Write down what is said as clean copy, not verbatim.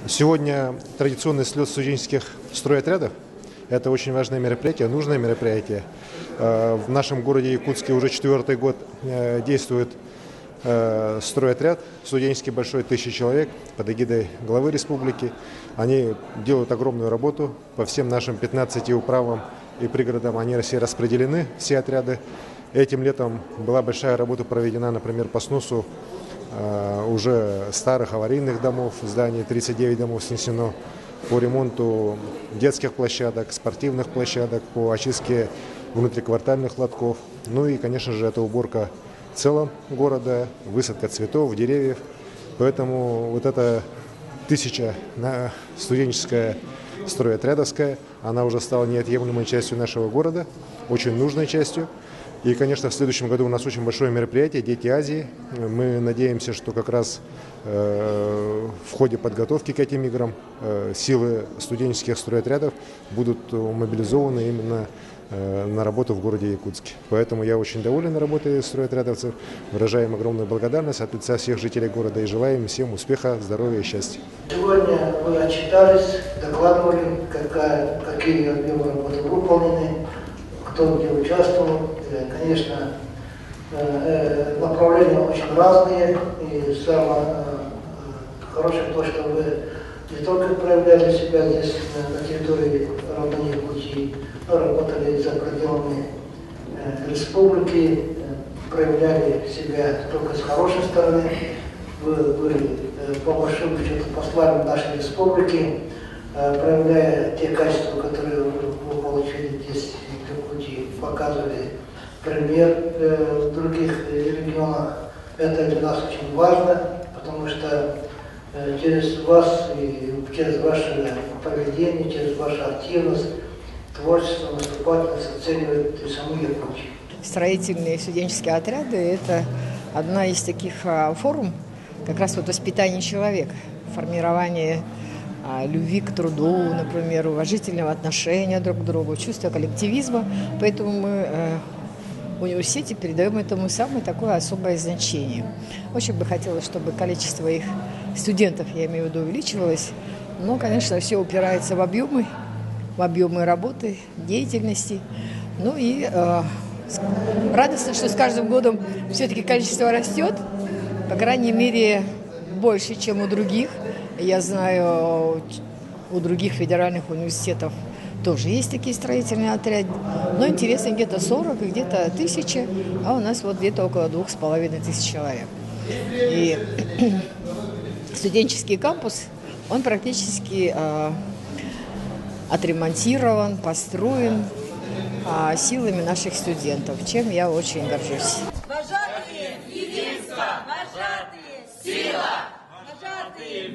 Сегодня традиционный слет студенческих стройотрядов. Это очень важное мероприятие, нужное мероприятие. В нашем городе Якутске уже 4-й год действует стройотряд, студенческий большой, 1000 человек, под эгидой главы республики. Они делают огромную работу по всем нашим 15 управам и пригородам. Они все распределены, все отряды. Этим летом была большая работа проведена, например, по сносу уже старых аварийных домов, зданий, 39 домов снесено, по ремонту детских площадок, спортивных площадок, по очистке внутриквартальных лотков. Ну и, конечно же, это уборка в целом города, высадка цветов, деревьев. Поэтому вот эта 1000 студенческая стройотрядовская, она уже стала неотъемлемой частью нашего города, очень нужной частью. И, конечно, в следующем году у нас очень большое мероприятие «Дети Азии». Мы надеемся, что как раз в ходе подготовки к этим играм силы студенческих стройотрядов будут мобилизованы именно на работу в городе Якутске. Поэтому я очень доволен работой стройотрядовцев, выражаем огромную благодарность от лица всех жителей города и желаем всем успеха, здоровья и счастья. Сегодня вы отчитались, докладывали, какие объемы работы выполнены, кто где участвовал. Конечно, направления очень разные, и самое хорошее то, что вы не только проявляли себя здесь на территории родной Якутии, но работали за пределами республики, проявляли себя только с хорошей стороны. Вы по большому счету послами нашей республики, проявляя те качества, которые вы получили здесь в Якутии, показывали пример в других регионах. Это для нас очень важно, потому что через вас и через ваше поведение, через вашу активность, творчество, наступательность оценивает и саму Якутию. Строительные студенческие отряды – это одна из таких форм как раз вот воспитания человека, формирование любви к труду, например, уважительного отношения друг к другу, чувства коллективизма. Поэтому мы в университете передаем этому самое такое особое значение. Очень бы хотелось, чтобы количество их студентов, я имею в виду, увеличивалось. Но, конечно, все упирается в объемы работы, деятельности. Ну и радостно, что с каждым годом все-таки количество растет, по крайней мере, больше, чем у других. Я знаю, у других федеральных университетов тоже есть такие строительные отряды. Но интересно, где-то 40, где-то 1000, а у нас вот где-то около 2500 человек. И студенческий кампус, он практически отремонтирован, построен силами наших студентов, чем я очень горжусь. Вожатые единство, вожатые сила, вожатые